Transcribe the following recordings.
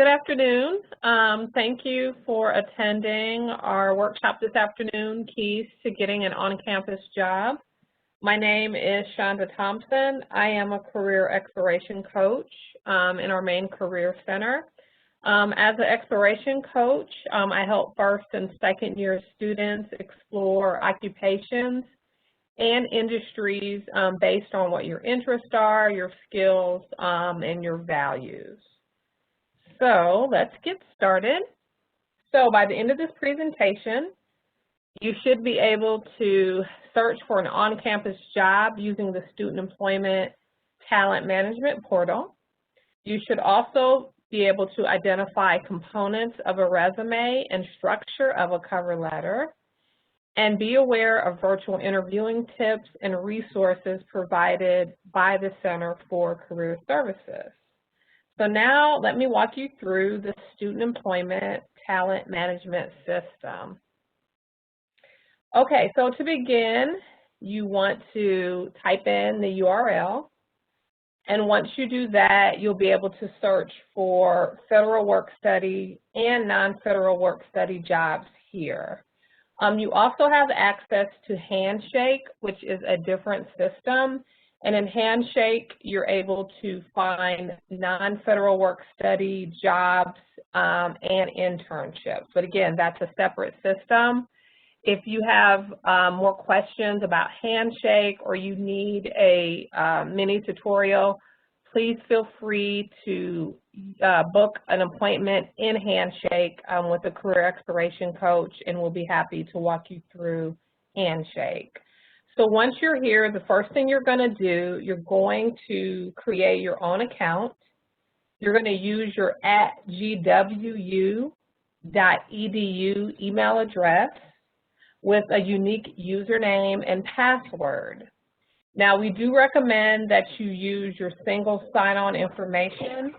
Good afternoon. Thank you for attending our workshop this afternoon, Keys to Getting an On-Campus Job. My name is Shonda Thompson. I am a career exploration coach in our main career center. As an exploration coach, I help first and second year students explore occupations and industries based on what your interests are, your skills, and your values. So let's get started. So by the end of this presentation, you should be able to search for an on-campus job using the Student Employment Talent Management Portal. You should also be able to identify components of a resume and structure of a cover letter, and be aware of virtual interviewing tips and resources provided by the Center for Career Services. So now let me walk you through the Student Employment Talent Management System. Okay, so to begin, you want to type in the URL, and once you do that, you'll be able to search for federal work study and non-federal work study jobs here. You also have access to Handshake, which is a different system. And in Handshake, you're able to find non-federal work study jobs and internships. But again, that's a separate system. If you have more questions about Handshake or you need a mini tutorial, please feel free to book an appointment in Handshake with a career exploration coach, and we'll be happy to walk you through Handshake. So once you're here, the first thing you're going to do, you're going to create your own account. You're going to use your @go.gwu.edu email address with a unique username and password. Now, we do recommend that you use your single sign-on information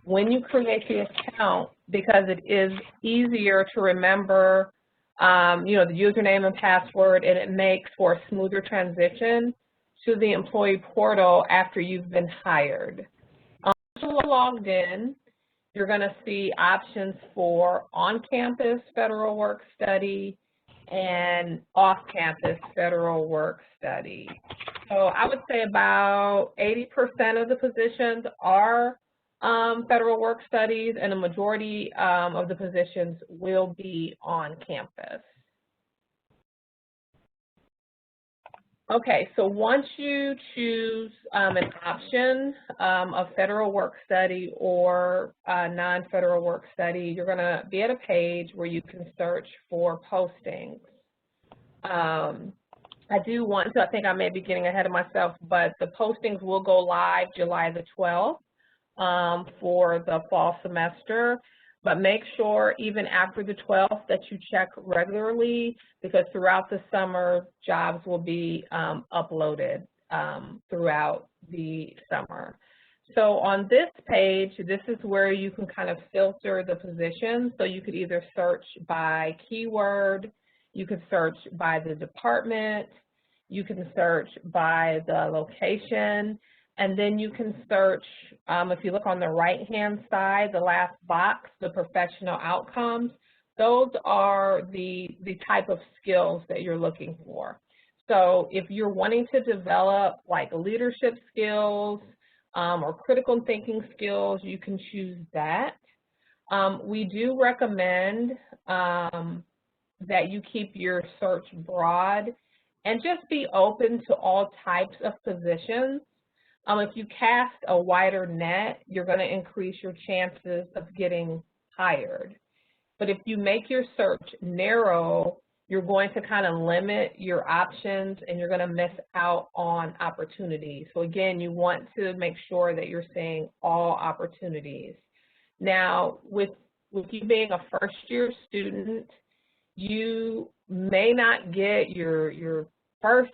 when you create the account because it is easier to remember the username and password, and it makes for a smoother transition to the employee portal after you've been hired. Once you're logged in, you're going to see options for on-campus federal work study and off-campus federal work study. So I would say about 80% of the positions are federal work studies, and the majority of the positions will be on campus. Okay, so once you choose an option of federal work study or non-federal work study, you're going to be at a page where you can search for postings. I think I may be getting ahead of myself, but the postings will go live July the 12th. For the fall semester, but make sure even after the 12th that you check regularly, because throughout the summer, jobs will be uploaded throughout the summer. So on this page, this is where you can kind of filter the positions. So you could either search by keyword, you could search by the department, you can search by the location, and then you can search, if you look on the right-hand side, the last box, the professional outcomes, those are the type of skills that you're looking for. So if you're wanting to develop like leadership skills or critical thinking skills, you can choose that. We do recommend that you keep your search broad and just be open to all types of positions. If you cast a wider net, you're going to increase your chances of getting hired. But if you make your search narrow, you're going to kind of limit your options and you're going to miss out on opportunities. So again, you want to make sure that you're seeing all opportunities. Now, with you being a first-year student, you may not get your first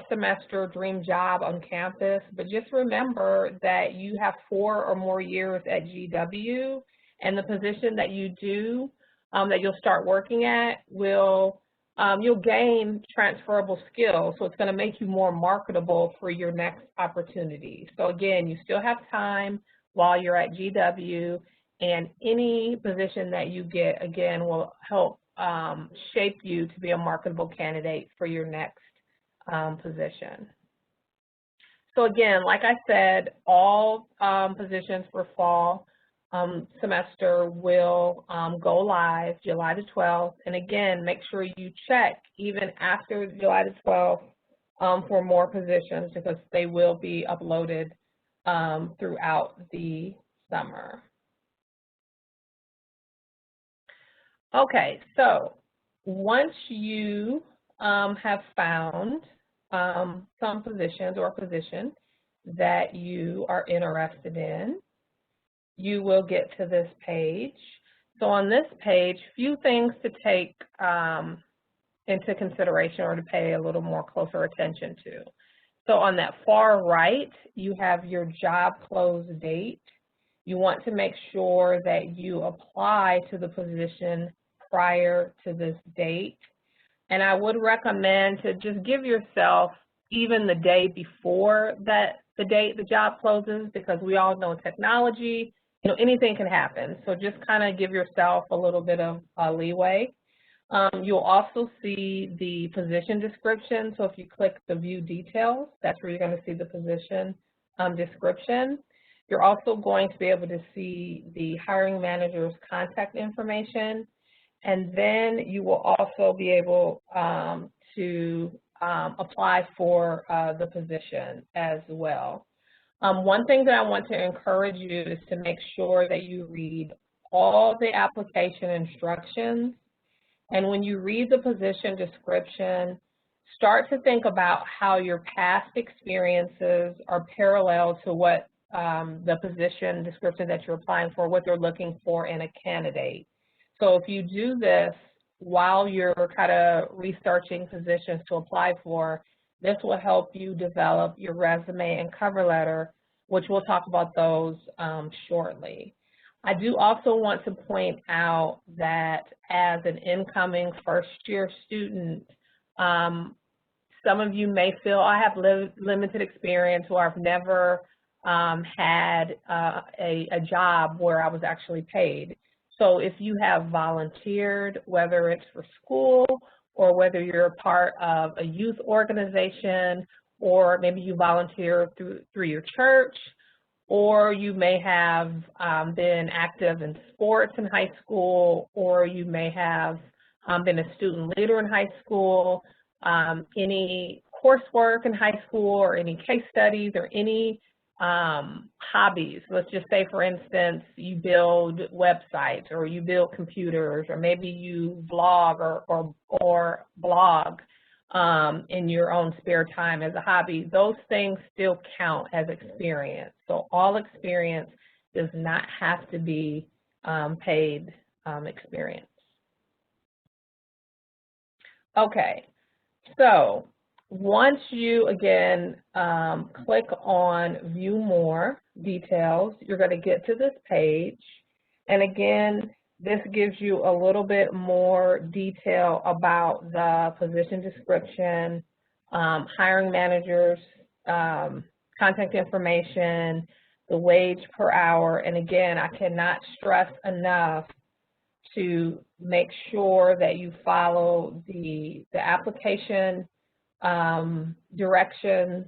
semester dream job on campus, but just remember that you have 4 or more years at GW, and the position that you do, that you'll start working at, you'll gain transferable skills, so it's going to make you more marketable for your next opportunity. So again, you still have time while you're at GW, and any position that you get, again, will help shape you to be a marketable candidate for your next position. So again, like I said, all positions for fall semester will go live July the 12th. And again, make sure you check even after July the 12th for more positions, because they will be uploaded throughout the summer. Okay, so once you have found some positions or position that you are interested in, you will get to this page. So on this page, few things to take into consideration or to pay a little more closer attention to. So on that far right, you have your job close date. You want to make sure that you apply to the position prior to this date. And I would recommend to just give yourself even the day before the date the job closes, because we all know technology, anything can happen. So just kind of give yourself a little bit of leeway. You'll also see the position description. So if you click the view details, that's where you're going to see the position description. You're also going to be able to see the hiring manager's contact information. And then you will also be able to apply for the position as well. One thing that I want to encourage you is to make sure that you read all the application instructions. And when you read the position description, start to think about how your past experiences are parallel to what the position description that you're applying for, what they're looking for in a candidate. So if you do this while you're kind of researching positions to apply for, this will help you develop your resume and cover letter, which we'll talk about those shortly. I do also want to point out that as an incoming first-year student, some of you may feel I have limited experience, or I've never had a job where I was actually paid. So if you have volunteered, whether it's for school or whether you're a part of a youth organization, or maybe you volunteer through your church, or you may have been active in sports in high school, or you may have been a student leader in high school, any coursework in high school, or any case studies, or any hobbies. Let's just say, for instance, you build websites, or you build computers, or maybe you vlog or blog in your own spare time as a hobby. Those things still count as experience. So all experience does not have to be paid experience. Okay, so once you, again, click on View More Details, you're going to get to this page. And again, this gives you a little bit more detail about the position description, hiring managers, contact information, the wage per hour. And again, I cannot stress enough to make sure that you follow the application directions,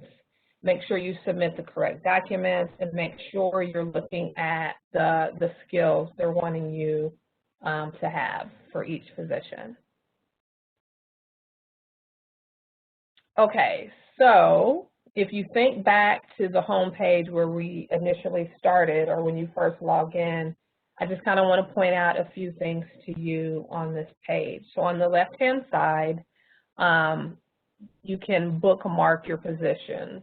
make sure you submit the correct documents, and make sure you're looking at the skills they're wanting you to have for each position. Okay, so if you think back to the home page where we initially started, or when you first log in, I just kind of want to point out a few things to you on this page. So on the left-hand side, you can bookmark your positions.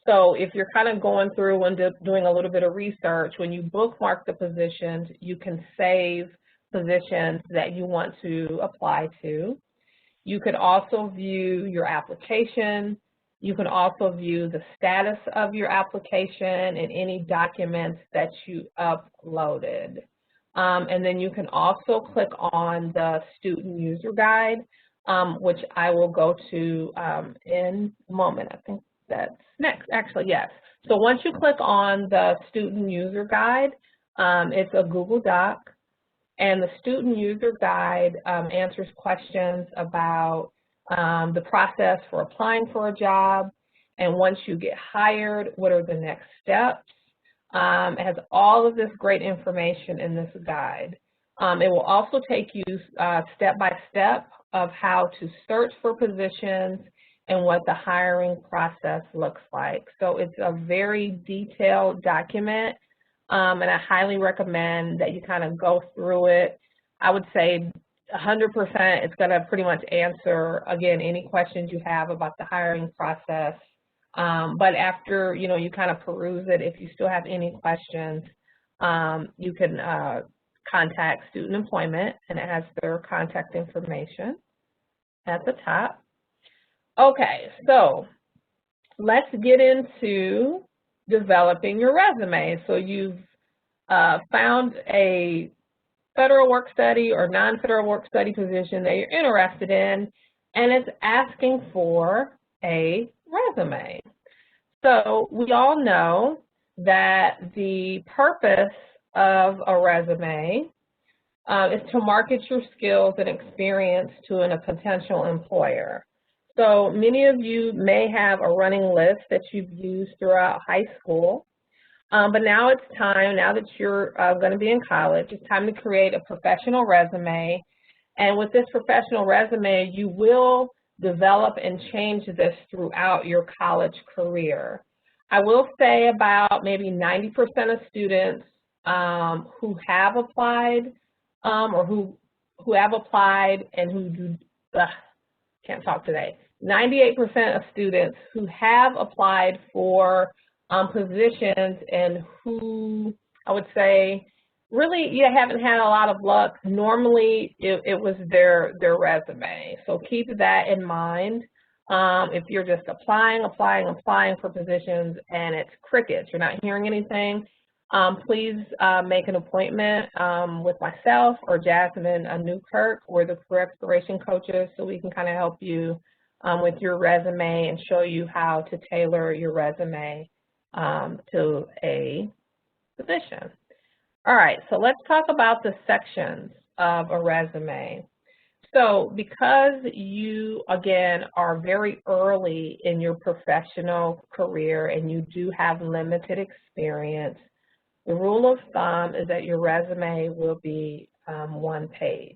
So if you're kind of going through and doing a little bit of research, when you bookmark the positions, you can save positions that you want to apply to. You can also view your application. You can also view the status of your application and any documents that you uploaded. And then you can also click on the student user guide, which I will go to in a moment. I think that's next, actually, yes. So once you click on the student user guide, It's a Google Doc, and the student user guide answers questions about the process for applying for a job, and once you get hired, what are the next steps. It has all of this great information in this guide. It will also take you step by step of how to search for positions and what the hiring process looks like. So it's a very detailed document, and I highly recommend that you kind of go through it. I would say 100% it's going to pretty much answer, again, any questions you have about the hiring process. But after, you kind of peruse it, if you still have any questions, you can contact Student Employment, and it has their contact information at the top. Okay, so let's get into developing your resume. So you've found a federal work study or non-federal work study position that you're interested in, and it's asking for a resume. So we all know that the purpose of a resume is to market your skills and experience to a potential employer. So many of you may have a running list that you've used throughout high school, but now it's time, now that you're going to be in college, it's time to create a professional resume. And with this professional resume, you will develop and change this throughout your college career. I will say about maybe 90% of students who have applied or who have applied and who do, can't talk today, 98% of students who have applied for positions and who, I would say, really, you haven't had a lot of luck. Normally, it was their resume. So keep that in mind. If you're just applying for positions and it's crickets, you're not hearing anything, please make an appointment with myself or Jasmine Newkirk. We're the career exploration coaches, so we can kind of help you with your resume and show you how to tailor your resume to a position. All right, so let's talk about the sections of a resume. So because you, again, are very early in your professional career and you do have limited experience, the rule of thumb is that your resume will be one page.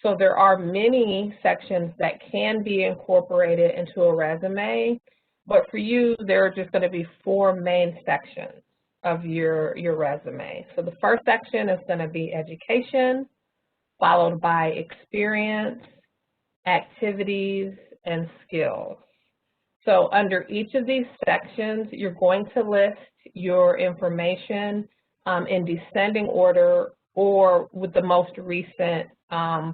So there are many sections that can be incorporated into a resume, but for you, there are just going to be 4 main sections of your resume. So the first section is going to be education, followed by experience, activities, and skills. So under each of these sections, you're going to list your information in descending order or with the most recent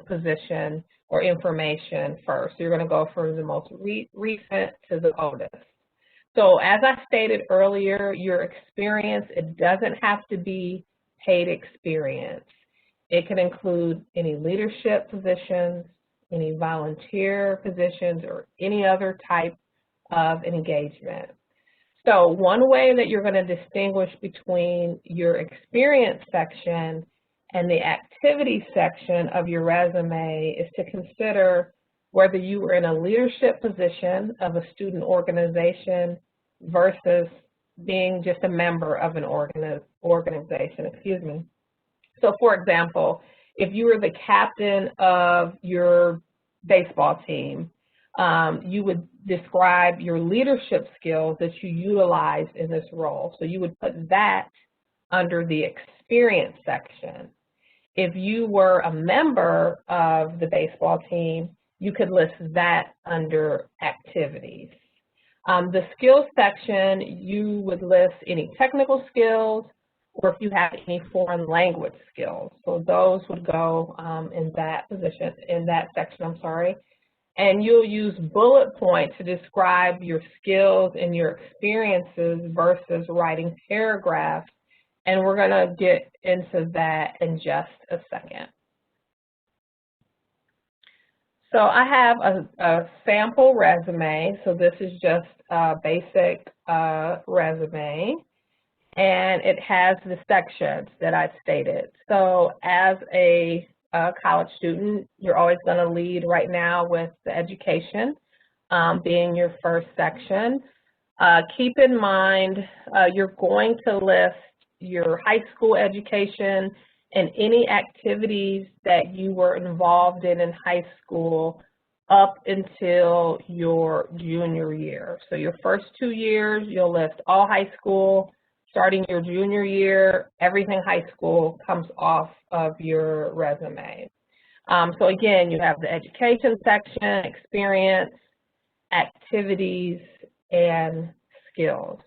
position or information first. So you're going to go from the most recent to the oldest. So as I stated earlier, your experience, it doesn't have to be paid experience. It can include any leadership positions, any volunteer positions, or any other type of engagement. So one way that you're going to distinguish between your experience section and the activity section of your resume is to consider whether you were in a leadership position of a student organization versus being just a member of an organization. So for example, if you were the captain of your baseball team, you would describe your leadership skills that you utilized in this role. So you would put that under the experience section. If you were a member of the baseball team, you could list that under activities. The skills section, you would list any technical skills or if you have any foreign language skills. So those would go in that section. And you'll use bullet points to describe your skills and your experiences versus writing paragraphs. And we're going to get into that in just a second. So I have a sample resume. So this is just a basic resume. and it has the sections that I stated. So as a college student, you're always going to lead right now with the education being your first section. Keep in mind, you're going to list your high school education and any activities that you were involved in high school up until your junior year. So your first 2 years, you'll list all high school. Starting your junior year, everything high school comes off of your resume. So again, you have the education section, experience, activities, and skills.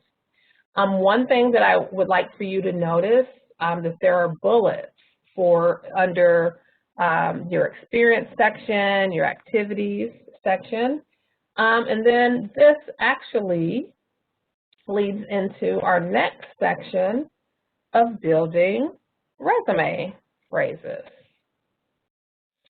One thing that I would like for you to notice that there are bullets for under your experience section, your activities section, and then this actually leads into our next section of building resume phrases.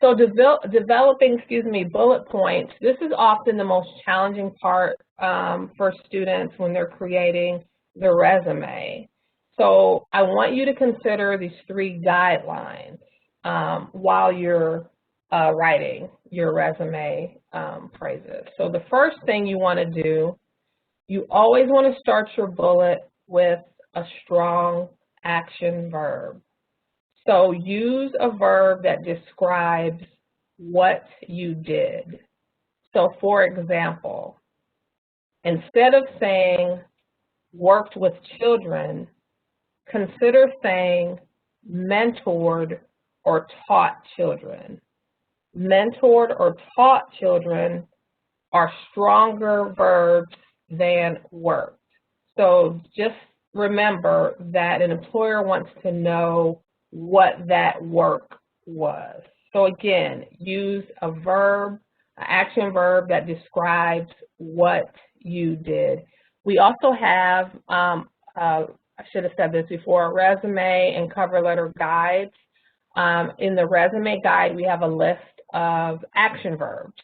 So developing, bullet points, this is often the most challenging part for students when they're creating their resume. So I want you to consider these 3 guidelines while you're writing your resume phrases. So the first thing you want to do, you always want to start your bullet with a strong action verb. So use a verb that describes what you did. So for example, instead of saying worked with children, consider saying mentored or taught children. Mentored or taught children are stronger verbs than worked. So just remember that an employer wants to know what that work was. So again, use a verb, an action verb that describes what you did. We also have, I should have said this before, resume and cover letter guides. In the resume guide, we have a list of action verbs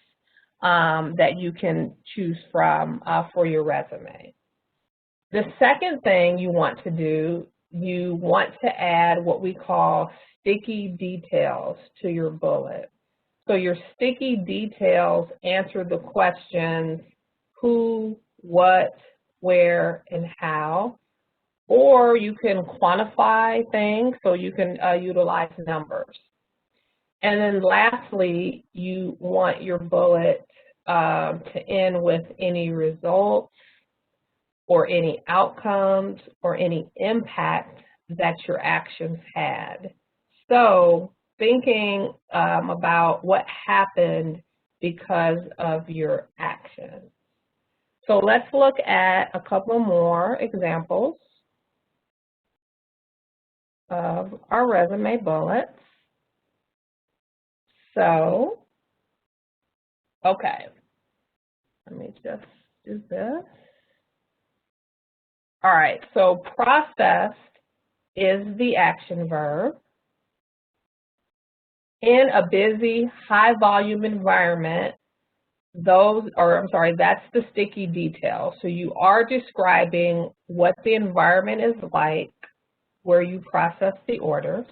that you can choose from for your resume. The second thing you want to do, you want to add what we call sticky details to your bullet. So your sticky details answer the questions who, what, where, and how. Or you can quantify things, so you can utilize numbers. And then lastly, you want your bullet to end with any results or any outcomes or any impact that your actions had. So thinking about what happened because of your actions. So let's look at a couple more examples of our resume bullets. So, okay, let me just do this. All right, so processed is the action verb. In a busy, high volume environment, that's the sticky detail. So you are describing what the environment is like where you process the orders.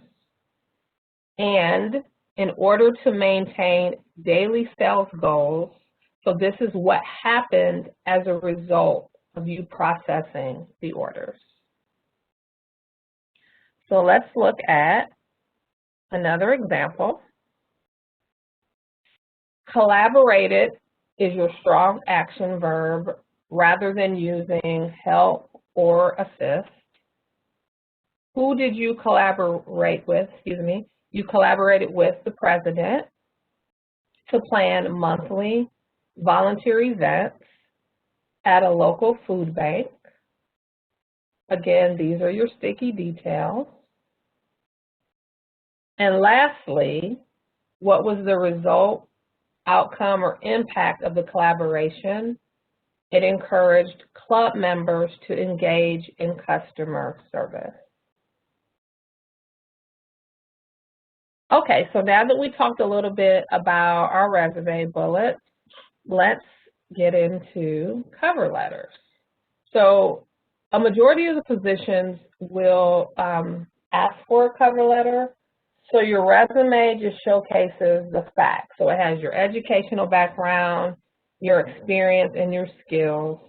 And in order to maintain daily sales goals, so this is what happened as a result of you processing the orders. So let's look at another example. Collaborated is your strong action verb rather than using help or assist. Who did you collaborate with? You collaborated with the president to plan monthly volunteer events at a local food bank. Again, these are your sticky details. And lastly, what was the result, outcome, or impact of the collaboration? It encouraged club members to engage in customer service. Okay, so now that we talked a little bit about our resume bullets, let's get into cover letters. So A majority of the positions will ask for a cover letter. So your resume just showcases the facts. So it has your educational background, your experience, and your skills.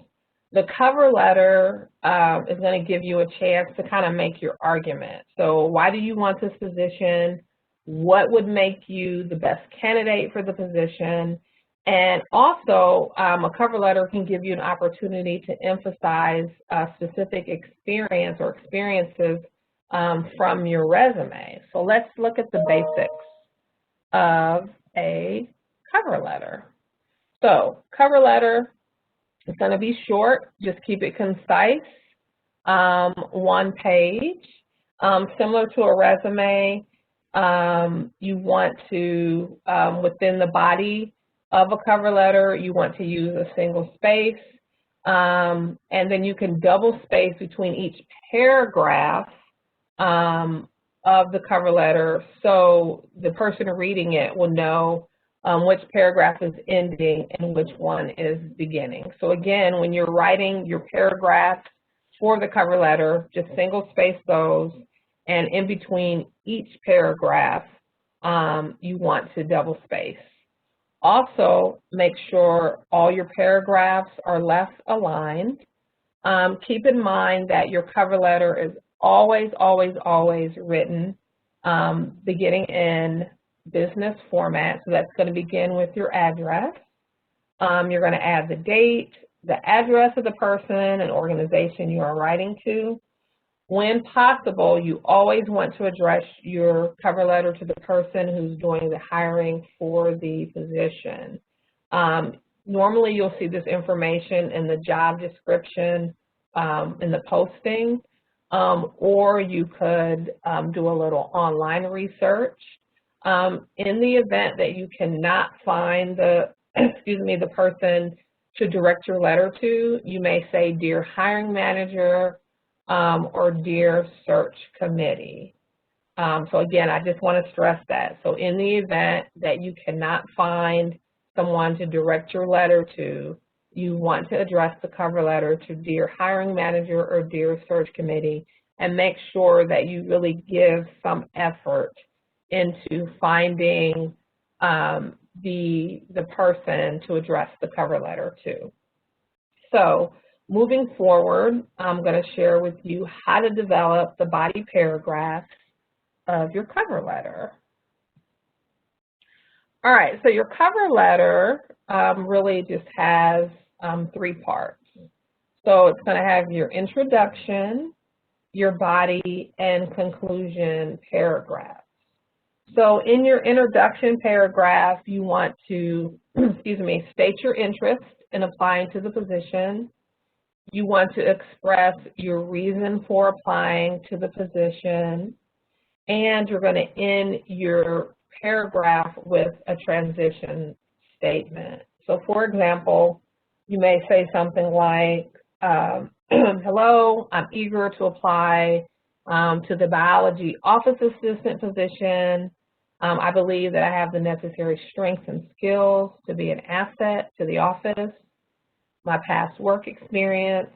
The cover letter is going to give you a chance to kind of make your argument. So why do you want this position? What would make you the best candidate for the position? And also, a cover letter can give you an opportunity to emphasize a specific experience or experiences from your resume. So let's look at the basics of a cover letter. So cover letter is going to be short, just keep it concise, 1 page. Similar to a resume, you want to, within the body of a cover letter, you want to use a single space, and then you can double space between each paragraph of the cover letter, so the person reading it will know which paragraph is ending and which one is beginning. So again, when you're writing your paragraph for the cover letter, just single space those, and in between each paragraph, you want to double space. Also, make sure all your paragraphs are left aligned. Keep in mind that your cover letter is always, always, always written beginning in business format. So that's going to begin with your address. You're going to add the date, the address of the person and organization you are writing to. When possible, you always want to address your cover letter to the person who's doing the hiring for the position. Normally, you'll see this information in the job description in the posting, or you could do a little online research. In the event that you cannot find the, the person to direct your letter to, you may say, "Dear hiring manager," or "Dear search committee." So again, I just want to stress that. So in the event that you cannot find someone to direct your letter to, you want to address the cover letter to "Dear hiring manager" or "Dear search committee," and make sure that you really give some effort into finding the person to address the cover letter to. So moving forward, I'm going to share with you how to develop the body paragraph of your cover letter. All right, so your cover letter really just has 3 parts. So it's going to have your introduction, your body, and conclusion paragraph. So in your introduction paragraph, you want to, state your interest in applying to the position. You want to express your reason for applying to the position, and you're going to end your paragraph with a transition statement. So for example, you may say something like, "Hello, I'm eager to apply to the biology office assistant position. I believe that I have the necessary strengths and skills to be an asset to the office. My past work experience,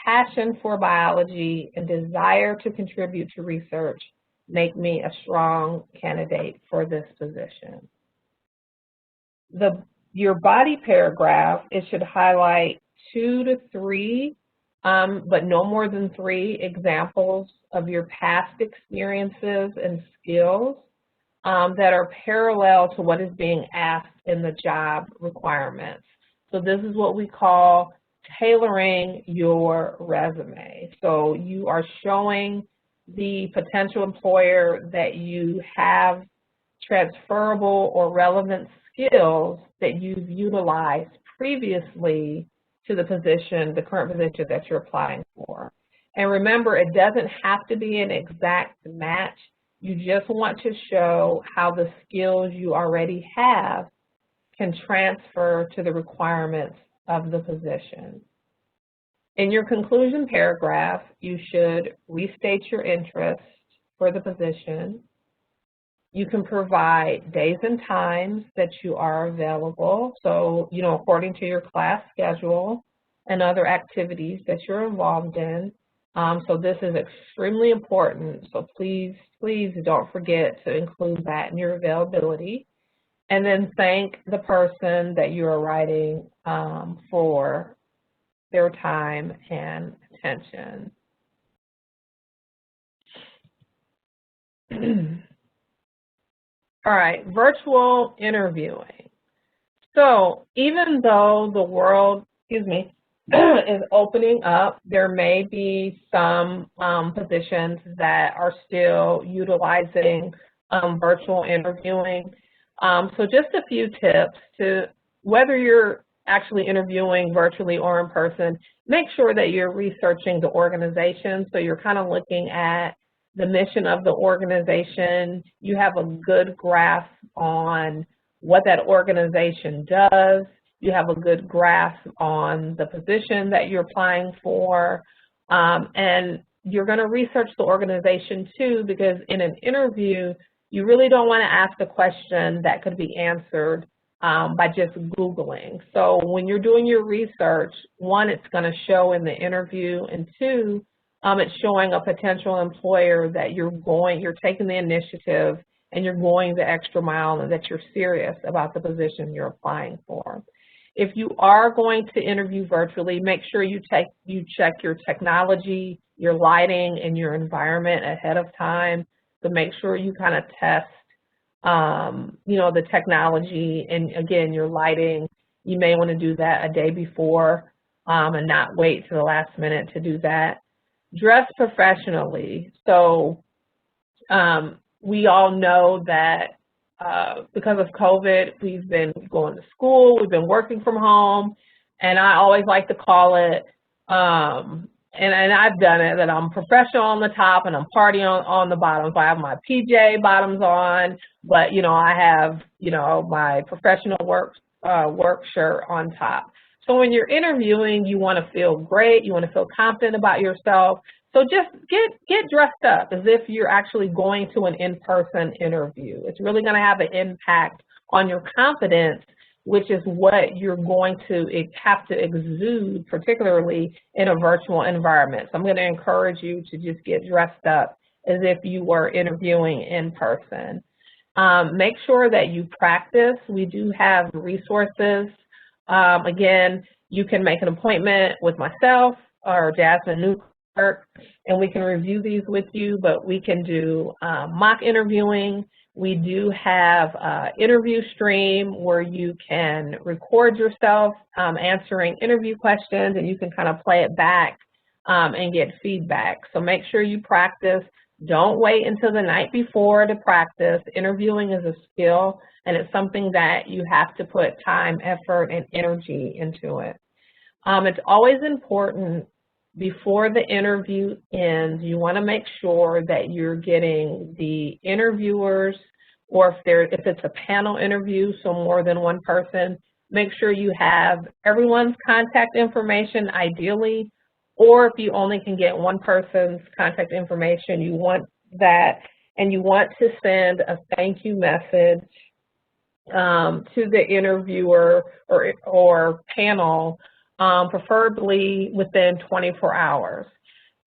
passion for biology, and desire to contribute to research make me a strong candidate for this position." Your body paragraph, it should highlight 2 to 3, but no more than 3 examples of your past experiences and skills that are parallel to what is being asked in the job requirements. So this is what we call tailoring your resume. So you are showing the potential employer that you have transferable or relevant skills that you've utilized previously to the position, the current position that you're applying for. And remember, it doesn't have to be an exact match. You just want to show how the skills you already have can transfer to the requirements of the position. In your conclusion paragraph, you should restate your interest for the position. You can provide days and times that you are available, so, according to your class schedule and other activities that you're involved in. So this is extremely important. So please, please don't forget to include that in your availability. And then thank the person that you are writing for their time and attention. All right, virtual interviewing. So even though the world, is opening up, there may be some positions that are still utilizing virtual interviewing. So just a few tips to whether you're actually interviewing virtually or in person, make sure that you're researching the organization. So you're kind of looking at the mission of the organization. You have a good grasp on what that organization does. You have a good grasp on the position that you're applying for. And you're going to research the organization too, because in an interview, you really don't want to ask a question that could be answered by just Googling. So when you're doing your research, one, it's going to show in the interview, and two, it's showing a potential employer that you're taking the initiative and you're going the extra mile and that you're serious about the position you're applying for. If you are going to interview virtually, make sure you check your technology, your lighting, and your environment ahead of time. So make sure you kind of test, the technology and, again, your lighting. You may want to do that a day before and not wait to the last minute to do that. Dress professionally. So we all know that because of COVID, we've been going to school, we've been working from home, and I always like to call it, and I've done it, that I'm professional on the top and I'm party on the bottom. So I have my PJ bottoms on, but I have my professional work shirt on top. So when you're interviewing, you want to feel great, you want to feel confident about yourself. So just get dressed up as if you're actually going to an in-person interview. It's really going to have an impact on your confidence, which is what you're going to have to exude, particularly in a virtual environment. So I'm going to encourage you to just get dressed up as if you were interviewing in person. Make sure that you practice. We do have resources. Again, you can make an appointment with myself or Jasmine Newkirk, and we can review these with you, but we can do mock interviewing. We do have interview stream where you can record yourself answering interview questions, and you can kind of play it back and get feedback. So make sure you practice. Don't wait until the night before to practice. Interviewing is a skill, and it's something that you have to put time, effort, and energy into it. It's always important before the interview ends, you want to make sure that you're getting the interviewers, or if it's a panel interview, so more than one person, make sure you have everyone's contact information ideally, or if you only can get one person's contact information, you want that, and you want to send a thank you message to the interviewer or panel, preferably within 24 hours.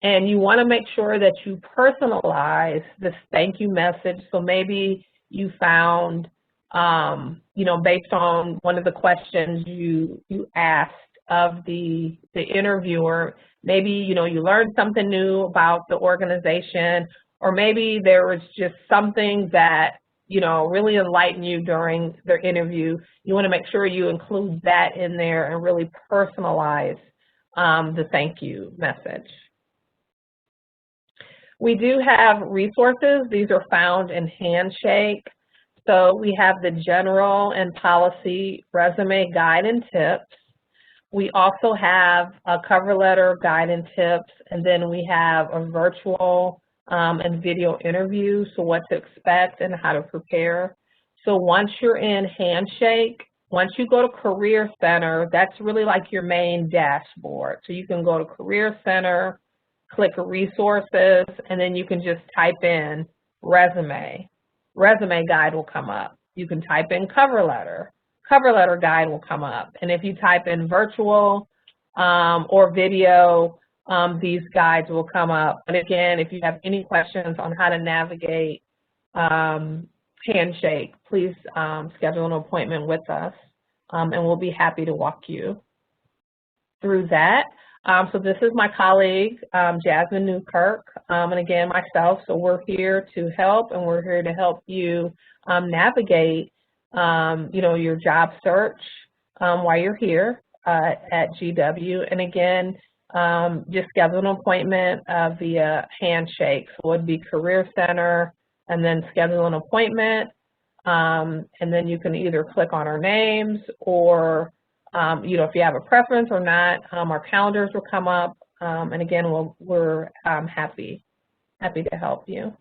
And you want to make sure that you personalize this thank you message. So maybe you found, based on one of the questions you asked of the interviewer, maybe, you learned something new about the organization, or maybe there was just something that really enlighten you during their interview. You want to make sure you include that in there and really personalize the thank you message. We do have resources. These are found in Handshake. So we have the general and policy resume guide and tips. We also have a cover letter guide and tips, and then we have a virtual and video interview, so what to expect and how to prepare. So once you're in Handshake, once you go to Career Center, that's really like your main dashboard. So you can go to Career Center, click Resources, and then you can just type in resume. Resume guide will come up. You can type in cover letter. Cover letter guide will come up. And if you type in virtual or video, these guides will come up. And again, if you have any questions on how to navigate Handshake, please schedule an appointment with us, and we'll be happy to walk you through that. So this is my colleague, Jasmine Newkirk, and again, myself. So we're here to help, and we're here to help you navigate, your job search while you're here at GW. And again, just schedule an appointment via Handshake. So it would be Career Center, and then schedule an appointment, and then you can either click on our names or if you have a preference or not, our calendars will come up, and again, we're happy to help you.